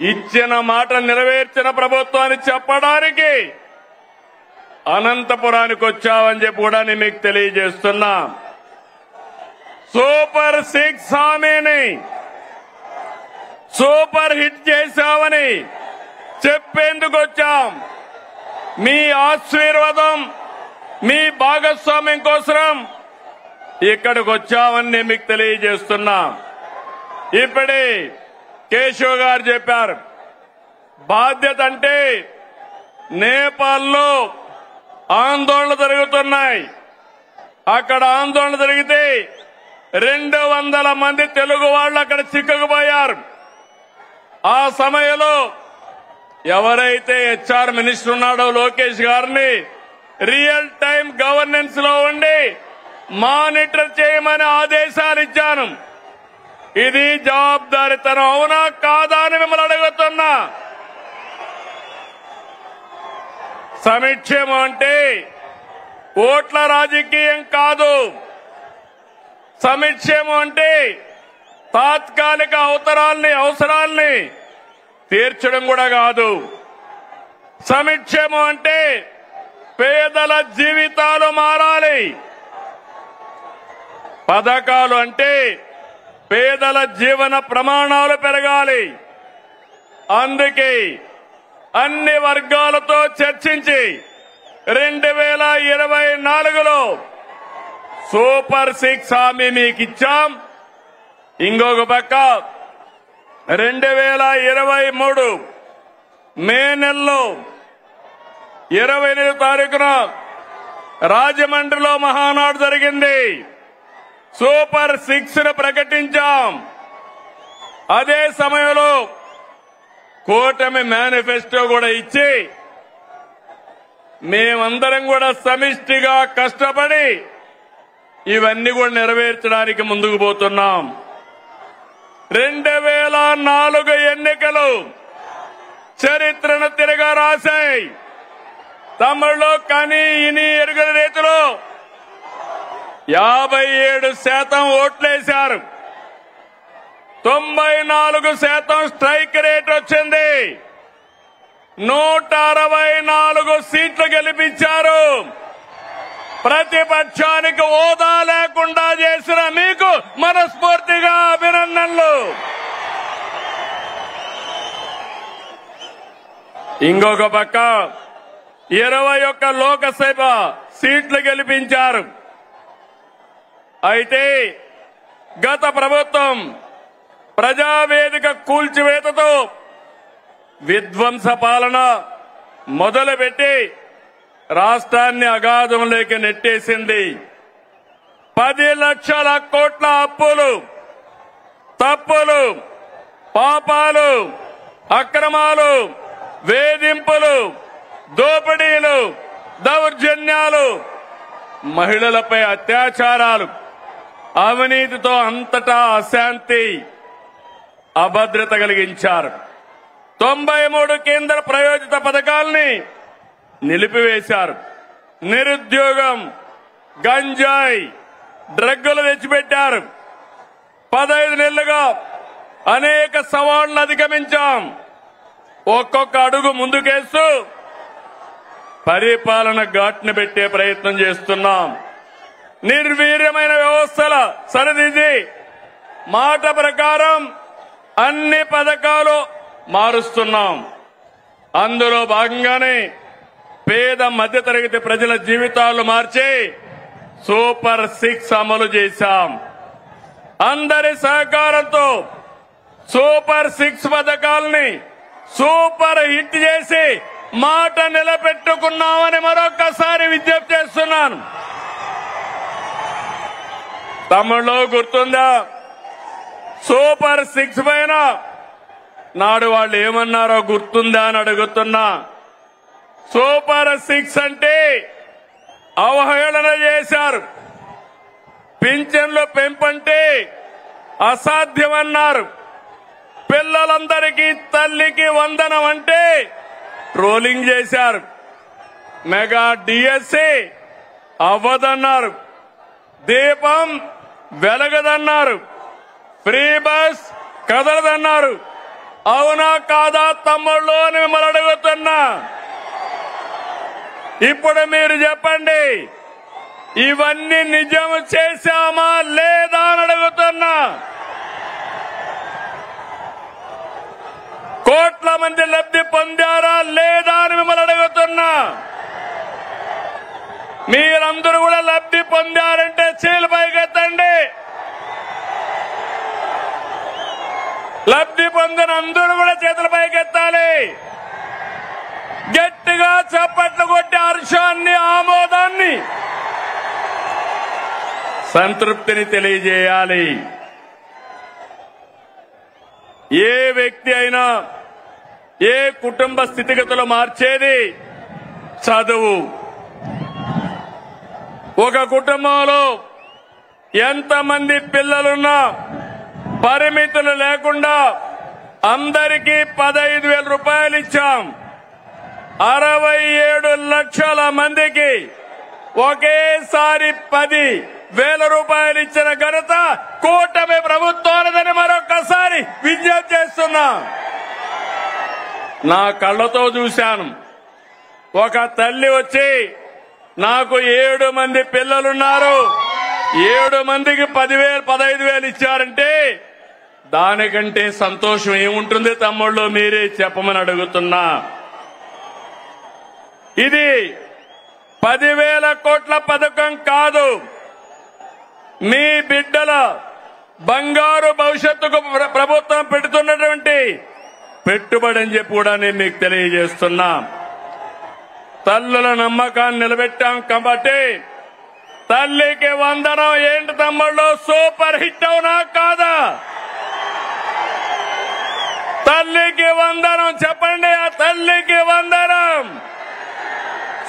ఇచ్చిన మాట నెరవేర్చిన ప్రభుత్వాన్ని చెప్పడానికి అనంతపురానికి వచ్చావని చెప్పి కూడా నేను మీకు తెలియజేస్తున్నా. సూపర్ 6 హామీని సూపర్ హిట్ చేశామని చెప్పేందుకు వచ్చాం. మీ ఆశీర్వాదం, మీ భాగస్వామ్యం కోసం ఇక్కడికి వచ్చామని నేను మీకు తెలియజేస్తున్నా. ఇప్పుడే కేశవ్ గారు చెప్పారు, బాధ్యత అంటే నేపాల్లో ఆందోళనలు జరుగుతున్నాయి. అక్కడ ఆందోళన జరిగితే 200 మంది తెలుగు వాళ్ళు అక్కడ చిక్కుకుపోయారు. ఆ సమయంలో ఎవరైతే హెచ్ఆర్ మినిస్టర్ ఉన్నాడో లోకేష్ గారిని రియల్ టైం గవర్నెన్స్ లో ఉండి మానిటర్ చేయమని ఆదేశాలు ఇచ్చాను. ఇది జవాబుదారీతనం అవునా కాదా అని మిమ్మల్ని అడుగుతున్నా. సంక్షేమం అంటే ఓట్ల రాజకీయం కాదు. సంక్షేమం అంటే తాత్కాలిక అవసరాల్ని తీర్చడం కూడా కాదు. సంక్షేమం అంటే పేదల జీవితాలు మారాలి. పథకాలు అంటే పేదల జీవన ప్రమాణాలు పెరగాలి. అందుకే అన్ని వర్గాలతో చర్చించి 2024లో సూపర్ 6 హామీ మీకు ఇచ్చాం. ఇంకొక పక్క 2023 మే నెలలో 28వ తారీఖున రాజమండ్రిలో మహానాడు జరిగింది. సూపర్ 6ను ప్రకటించాం. అదే సమయంలో కూటమి మేనిఫెస్టో కూడా ఇచ్చి మేమందరం కూడా సమిష్టిగా కష్టపడి ఇవన్నీ కూడా నెరవేర్చడానికి ముందుకు పోతున్నాం. 2004 ఎన్నికలు చరిత్రను తిరగా రాశాయి. తమిళలో కని ఇని ఎరుగని రీతిలో 57% ఓట్లేశారు. 94% స్ట్రైక్ రేట్ వచ్చింది. 164 సీట్లు గెలిపించారు. ప్రతిపక్షానికి హోదా లేకుండా చేసిన మీకు మనస్ఫూర్తిగా అభినందనలు. ఇంకొక పక్క 21 లోకసభ సీట్లు గెలిపించారు. అయితే గత ప్రభుత్వం ప్రజావేదిక కూల్చివేతతో విధ్వంస పాలన మొదలుపెట్టి రాష్ట్రాన్ని అగాధంలోకి నెట్టేసింది. 10 లక్షల కోట్ల అప్పులు, తప్పులు, పాపాలు, అక్రమాలు, వేధింపులు, దోపిడీలు, దౌర్జన్యాలు, మహిళలపై అత్యాచారాలు, అవినీతితో అంతటా అశాంతి, అభద్రత కలిగించారు. 93 కేంద్ర ప్రాయోజిత పథకాల్ని నిలిపివేశారు. నిరుద్యోగం, గంజాయి, డ్రగ్గులు తెచ్చిపెట్టారు. 15 నెలలుగా అనేక సవాళ్లను అధిగమించాం. ఒక్కొక్క అడుగు ముందుకేస్తూ పరిపాలన ఘాట్ని పెట్టే ప్రయత్నం చేస్తున్నాం. నిర్వీర్యమైన వ్యవస్థల సరిదిద్ది మాట ప్రకారం అన్ని పథకాలు మారుస్తున్నాం. అందులో భాగంగానే పేద మధ్యతరగతి ప్రజల జీవితాలు మార్చి సూపర్ 6 అమలు చేశాం. అందరి సహకారంతో సూపర్ 6 పథకాలని సూపర్ హిట్ చేసి మాట నిలబెట్టుకున్నామని మరొకసారి విజ్ఞప్తి చేస్తున్నాను. తమిళలో గుర్తుందా? సూపర్ 6 పైన నాడు వాళ్ళు ఏమన్నారో గుర్తుందా అని అడుగుతున్నా. సూపర్ 6 అంటే అవహేళన చేశారు. పింఛన్లు పెంపంటే అసాధ్యమన్నారు. పిల్లలందరికీ తల్లికి వందనం అంటే ట్రోలింగ్ చేశారు. మెగా డిఎస్సి అవ్వదన్నారు. దీపం వెలగదన్నారు. Free bus కదలదన్నారు. అవునా కాదా తమ్ముళ్ళు అని మిమ్మల్ని అడుగుతున్నా. ఇప్పుడు మీరు చెప్పండి, ఇవన్నీ నిజం చేశామా లేదా అని అడుగుతున్నా. కోట్ల మంది లబ్ధి పొందారా లేదా అని మిమ్మల్ని అడుగుతున్నా. మీరందరూ కూడా లబ్ధి పొందారంటే చేతులు పైకెత్తండి. లబ్ధి పొందిన అందరూ కూడా చేతుల పైకెత్తాలి. గట్టిగా చప్పట్లు కొట్టి హర్షాన్ని, ఆమోదాన్ని, సంతృప్తిని తెలియజేయాలి. ఏ వ్యక్తి అయినా ఏ కుటుంబ స్థితిగతులు మార్చేది చదువు. ఒక కుటుంబంలో ఎంతమంది పిల్లలున్నా పరిమితులు లేకుండా అందరికీ 15,000 రూపాయలు ఇచ్చాం. 67 లక్షల మందికి ఒకేసారి 10,000 రూపాయలు ఇచ్చిన ఘనత కూటమి ప్రభుత్వాలదని మరొకసారి విజ్ఞప్తి చేస్తున్నా. నా కళ్ళతో చూశాను. ఒక తల్లి వచ్చి నాకు 7 మంది పిల్లలున్నారు, 7 మందికి 10,000 15,000 ఇచ్చారంటే దానికంటే సంతోషం ఏముంటుంది తమ్ముళ్ళు? మీరే చెప్పమని అడుగుతున్నా. ఇది 10,000 కోట్ల పథకం కాదు, మీ బిడ్డల బంగారు భవిష్యత్తుకు ప్రభుత్వం పెడుతున్నటువంటి పెట్టుబడి అని చెప్పి కూడా నేను మీకు తెలియజేస్తున్నా. తల్లుల నమ్మకాన్ని నిలబెట్టాం కాబట్టి తల్లికి వందనం ఏంటి తమ్ముళ్ళు? సూపర్ హిట్ అవునా కాదా? తల్లికి వందనం చెప్పండి. ఆ తల్లికి వందనం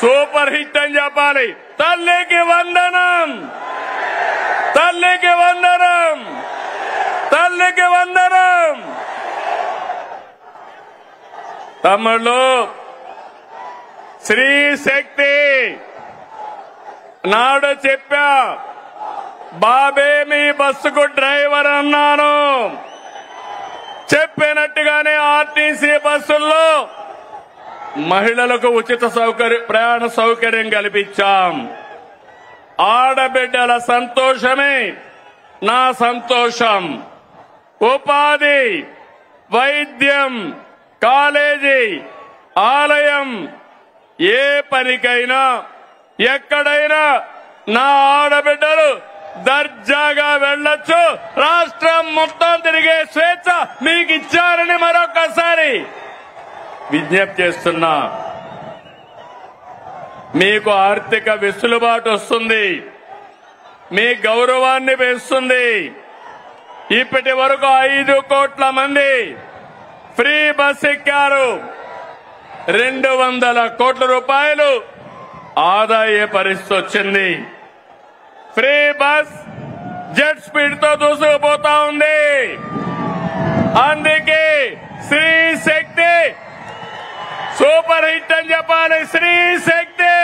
సూపర్ హిట్ అని చెప్పాలి. తల్లికి వందనం, తల్లికి వందనం, తల్లికి వందనం. తమ్ముళ్ళు, స్త్రీ శక్తి నాడు చెప్పా, బాబే మీ బస్సుకు డ్రైవర్ అన్నాను. చెప్పినట్టుగానే ఆర్టీసీ బస్సుల్లో మహిళలకు ఉచిత ప్రయాణ సౌకర్యం కల్పించాం. ఆడబిడ్డల సంతోషమే నా సంతోషం. ఉపాధి, వైద్యం, కాలేజీ, ఆలయం, ఏ పనికైనా ఎక్కడైనా నా ఆడబిడ్డలు దర్జాగా వెళ్లొచ్చు. రాష్ట్రం మొత్తం తిరిగే స్వేచ్ఛ మీకు ఇచ్చారని మరొకసారి విజ్ఞప్తి చేస్తున్నా. మీకు ఆర్థిక వెసులుబాటు వస్తుంది, మీ గౌరవాన్ని పెంచుతుంది. ఇప్పటి వరకు 5 కోట్ల మంది ఫ్రీ బస్ ఎక్కారు. 200 కోట్ల రూపాయలు ఆదాయ పరిస్థితి వచ్చింది. ఫ్రీ బస్ జెట్ స్పీడ్ తో దూసుకుపోతా ఉంది. అందుకే స్త్రీ శక్తి సూపర్ హిట్ అని చెప్పాలి. స్త్రీ శక్తి,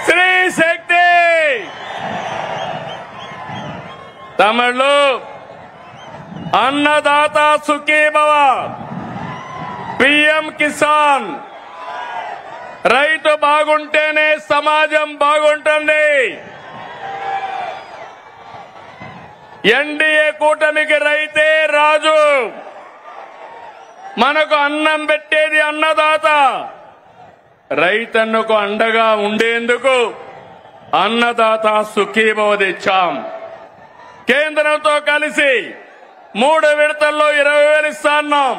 స్త్రీ శక్తి. తమిళలో అన్నదాత సుఖీభవ, పిఎం కిసాన్. రైతు బాగుంటేనే సమాజం బాగుంటుంది. ఎన్డీఏ కూటమికి రైతే రాజు. మనకు అన్నం పెట్టేది అన్నదాత. రైతన్నకు అండగా ఉండేందుకు అన్నదాత సుఖీభవ తెచ్చాం. కేంద్రంతో కలిసి 3 విడతల్లో 20,000 ఇస్తాన్నాం.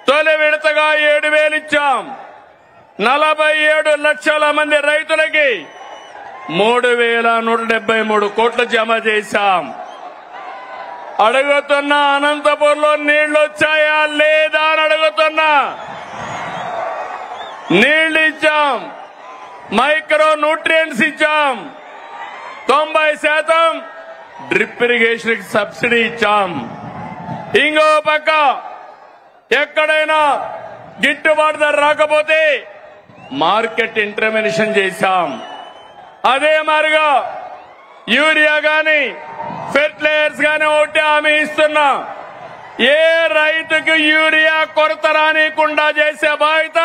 తొలి విడతగా 7,000 ఇచ్చాం. 47 లక్షల మంది రైతులకి 3,173 కోట్లు జమ చేశాం. అడుగుతున్నా, అనంతపూర్లో నీళ్లు వచ్చాయా లేదా అని అడుగుతున్నా. నీళ్లు ఇచ్చాం, మైక్రో న్యూట్రియంట్స్ ఇచ్చాం, 90% డ్రిప్ ఇరిగేషన్ కి సబ్సిడీ ఇచ్చాం. ఇంకో పక్క ఎక్కడైనా గిట్టుబాటు ధర రాకపోతే మార్కెట్ ఇంటర్వెన్షన్ చేశాం. అదే మాదిరిగా యూరియా గాని ఫెర్టిలైజర్స్ గాని ఒకటి హామీ ఇస్తున్నా. ఏ రైతుకు యూరియా కొరత రానికుండా చేసే బాధ్యత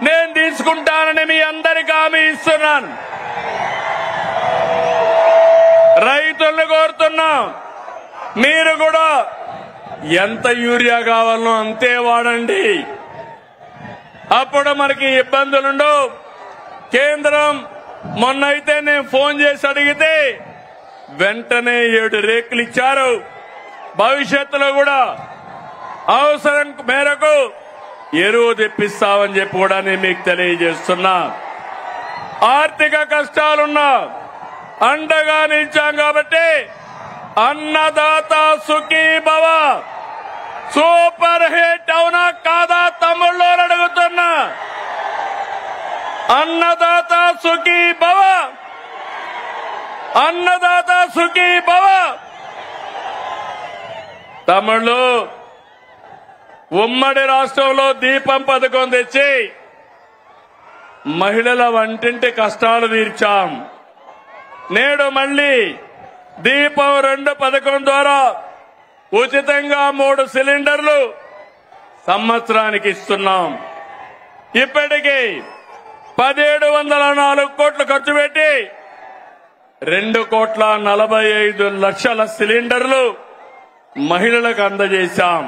నేను తీసుకుంటానని మీ అందరికీ హామీ ఇస్తున్నాను. రైతుల్ని కోరుతున్నా, మీరు కూడా ఎంత యూరియా కావాలనో అంతే వాడండి. అప్పుడు మనకి ఇబ్బందులుండవు. కేంద్రం మొన్నైతే నేను ఫోన్ చేసి అడిగితే వెంటనే 7 రేకులు ఇచ్చారు. భవిష్యత్తులో కూడా అవసరం మేరకు ఎరువు తెప్పిస్తామని చెప్పి కూడా నేను మీకు తెలియజేస్తున్నా. ఆర్థిక కష్టాలున్నా అండగా నిలిచాం కాబట్టి అన్నదాత సుఖీ భవ సూపర్ హిట్ అవునా కాదా తమ్ముళ్ళు అడుగుతున్నా. అన్నదాత సుఖీ భవ, అన్నదాత సుఖీ భవ. తమ్ముళ్ళు, ఉమ్మడి రాష్ట్రంలో దీపం పథకం తెచ్చి మహిళల వంటింటి కష్టాలు తీర్చాం. నేడు మళ్లీ దీపం 2 పథకం ద్వారా ఉచితంగా 3 సిలిండర్లు సంవత్సరానికి ఇస్తున్నాం. ఇప్పటికీ 1704 కోట్లు ఖర్చు పెట్టి 2,45,00,000 సిలిండర్లు మహిళలకు అందజేశాం.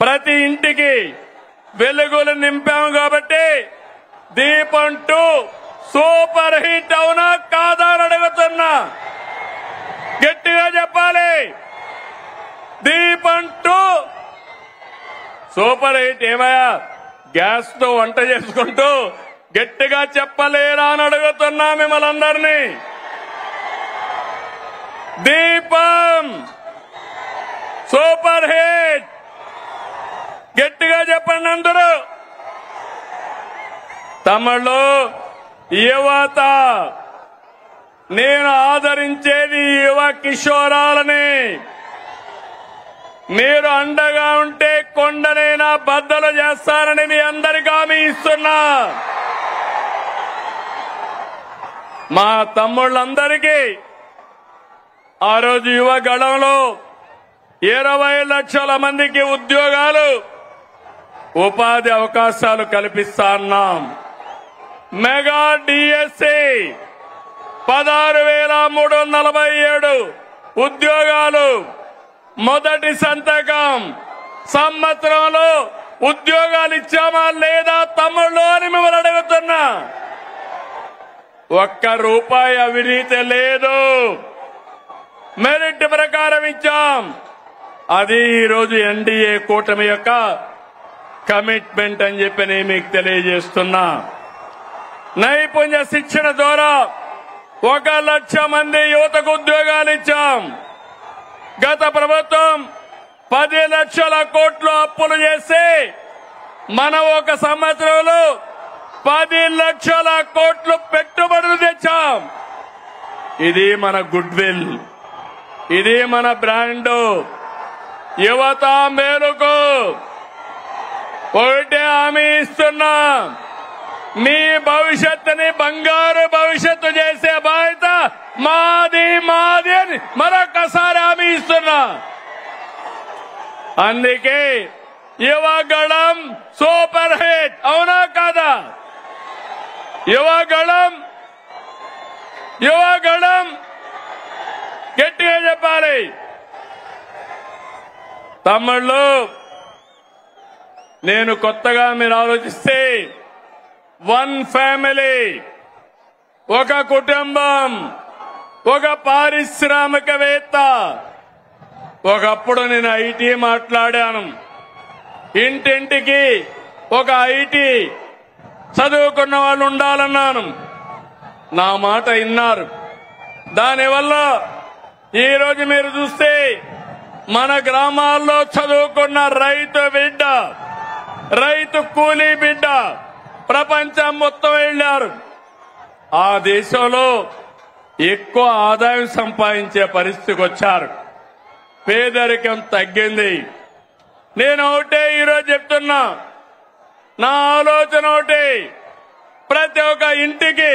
ప్రతి ఇంటికి వెలుగులు నింపాం. కాబట్టి దీపం 2 సూపర్ హిట్ అవునా కాదా అని అడుగుతున్నా. గట్టిగా చెప్పాలి. దీపం 2 సూపర్ హిట్. ఏమయ్యా గ్యాస్ తో వంట చేసుకుంటూ గట్టిగా చెప్పలేరా అని అడుగుతున్నా మిమ్మల్ని అందరినీ. దీపం సూపర్ హిట్. గట్టిగా చెప్పండి అందరూ. తమిళలో యువత, నేను ఆదరించేది యువ కిషోరాలని. మీరు అండగా ఉంటే కొండనైనా బద్దలు చేస్తారని మీ అందరికీ హామీ ఇస్తున్నా. మా తమ్ముళ్ళందరికీ ఆ రోజు యువ గళంలో 20 లక్షల మందికి ఉద్యోగాలు, ఉపాధి అవకాశాలు కల్పిస్తా అన్నాం. మెగా డిఎస్సి 16,347 ఉద్యోగాలు. మొదటి సంతకం. సంవత్సరంలో ఉద్యోగాలు ఇచ్చామా లేదా తమ్ముళ్ళు అని మిమ్మల్ని అడుగుతున్నా. ₹1 అవినీతి లేదు. మెరిట్ ప్రకారం ఇచ్చాం. అది ఈరోజు ఎన్డీఏ కూటమి యొక్క కమిట్మెంట్ అని చెప్పి నేను మీకు తెలియజేస్తున్నా. నైపుణ్య శిక్షణ ద్వారా 1 లక్ష మంది యువతకు ఉద్యోగాలు ఇచ్చాం. గత ప్రభుత్వం 10 లక్షల కోట్లు అప్పులు చేసి మనం 1 సంవత్సరంలో 10 లక్షల కోట్లు పెట్టుబడులు తెచ్చాం. ఇది మన గుడ్ విల్, ఇది మన బ్రాండ్. యువత మేలుకు ఒకటే హామీ ఇస్తున్నా. మీ భవిష్యత్తుని బంగారు భవిష్యత్తు చేసే బాధ్యత మాది మాది అని మరొకసారి హామీ ఇస్తున్నా. అందుకే యువగళం సూపర్ హిట్ అవునా కాదా? యువగళం గట్టిగా చెప్పాలి. తమ్ముళ్ళు, నేను కొత్తగా మీరు ఆలోచిస్తే 1 ఫ్యామిలీ, 1 కుటుంబం, 1 పారిశ్రామికవేత్త. ఒకప్పుడు నేను ఐటీ మాట్లాడాను. ఇంటింటికి 1 ఐటీ చదువుకున్న వాళ్ళు ఉండాలన్నాను. నా మాట విన్నారు. దానివల్ల ఈరోజు మీరు చూస్తే మన గ్రామాల్లో చదువుకున్న రైతు బిడ్డ, రైతు కూలీ బిడ్డ ప్రపంచం మొత్తం వెళ్లారు. ఆ దేశంలో ఎక్కువ ఆదాయం సంపాదించే పరిస్థితికి వచ్చారు. పేదరికం తగ్గింది. నేను ఒకటే ఈరోజు చెప్తున్నా, నా ఆలోచన ఒకటి, ప్రతి ఒక్క ఇంటికి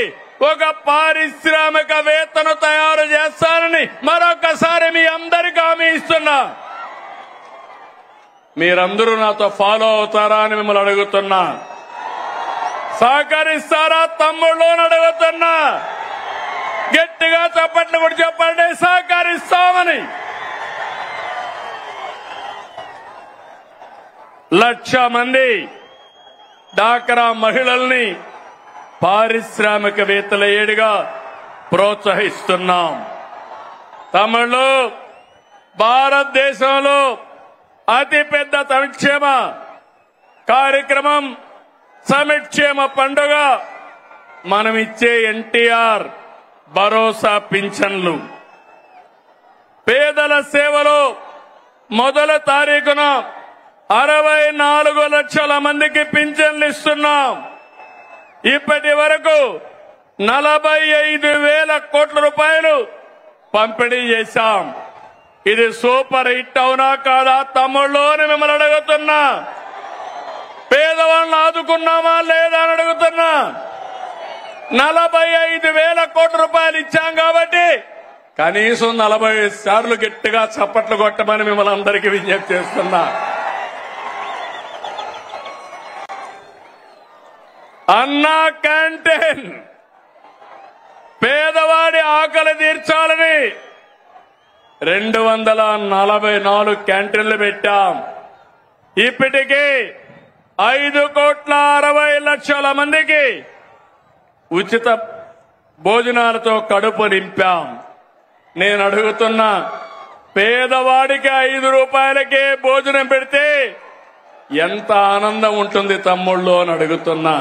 1 పారిశ్రామికవేత్తను తయారు చేస్తానని మరొకసారి మీ అందరికీ హామీ ఇస్తున్నా. మీరందరూ నాతో ఫాలో అవుతారా అని మిమ్మల్ని అడుగుతున్నా. సహకరిస్తారా తమ్ముళ్ళు అని అడుగుతున్నా. గట్టిగా చప్పట్లు కూడా చెప్పండి, సహకరిస్తామని. 1,00,000 మంది డాక్రా మహిళల్ని పారిశ్రామికవేత్తల ఏడుగా ప్రోత్సహిస్తున్నాం. తమిళు భారతదేశంలో అతిపెద్ద సంక్షేమ కార్యక్రమం సంక్షేమ పండుగ మనం ఇచ్చే ఎన్టీఆర్ భరోసా పింఛన్లు. పేదల సేవలో మొదటి తారీఖున 64 లక్షల మందికి పింఛన్లు ఇస్తున్నాం. ఇప్పటి వరకు 45,000 కోట్ల రూపాయలు పంపిణీ చేశాం. ఇది సూపర్ హిట్ అవునా కాదా తమ్ముళ్ళు అని మిమ్మల్ని అడుగుతున్నా. పేదవాళ్ళని ఆదుకున్నామా లేదా అని అడుగుతున్నా. 45,000 కోట్ల రూపాయలు ఇచ్చాం కాబట్టి కనీసం 40 సార్లు గట్టిగా చప్పట్లు కొట్టమని మిమ్మల్ని అందరికీ విజ్ఞప్తి చేస్తున్నా. అన్నా క్యాంటీన్ పేదవాడి ఆకలి తీర్చాలని 244 క్యాంటీన్లు పెట్టాం. ఇప్పటికీ 5,60,00,000 మందికి ఉచిత భోజనాలతో కడుపు నింపాం. నేను అడుగుతున్నా, పేదవాడికి 5 రూపాయలకే భోజనం పెడితే ఎంత ఆనందం ఉంటుంది తమ్ముళ్ళు అని అడుగుతున్నా.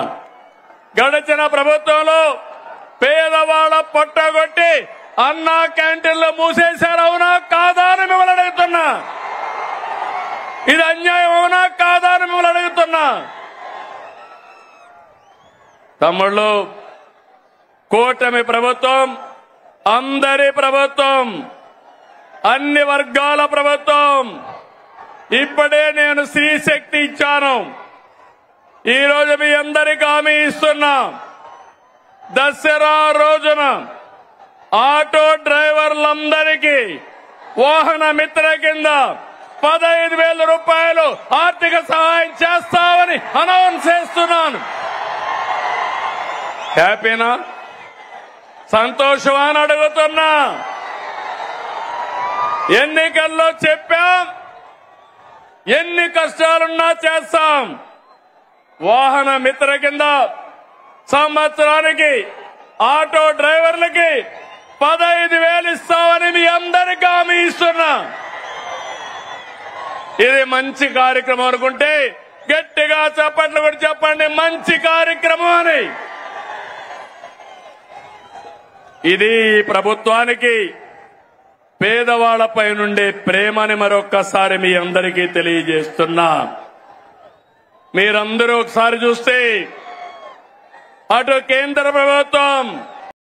గడిచిన ప్రభుత్వంలో పేదవాళ్ళ పొట్టగొట్టి అన్నా క్యాంటీన్లు మూసేశారు, అవునా కాదా అని మిమ్మల్ని అడుగుతున్నా. ఇది అన్యాయం అవునా కాదా అని మిమ్మల్ని అడుగుతున్నా. తమ్ముళ్ళు, కూటమి ప్రభుత్వం అందరి ప్రభుత్వం, అన్ని వర్గాల ప్రభుత్వం. ఇప్పుడే నేను స్త్రీ శక్తి ఇచ్చాను. ఈ రోజు మీ అందరికీ హామీ ఇస్తున్నా, దసరా రోజున ఆటో డ్రైవర్లందరికీ వాహన మిత్ర కింద 15,000 రూపాయలు ఆర్థిక సహాయం చేస్తామని అనౌన్స్ చేస్తున్నాను. హ్యాపీనా, సంతోషమా అని అడుగుతున్నా. ఎన్నికల్లో చెప్పాం, ఎన్ని కష్టాలున్నా చేస్తాం. వాహన మిత్ర కింద సంవత్సరానికి ఆటో డ్రైవర్లకి 15,000 ఇస్తామని మీ అందరికీ హామీ ఇస్తున్నా. ఇది మంచి కార్యక్రమం అనుకుంటే గట్టిగా చప్పట్లు కూడా చెప్పండి, మంచి కార్యక్రమం అని. ఇది ప్రభుత్వానికి పేదవాళ్లపై నుండే ప్రేమని మరొక్కసారి మీ అందరికీ తెలియజేస్తున్నా. మీరందరూ ఒకసారి చూస్తే అటు కేంద్ర ప్రభుత్వం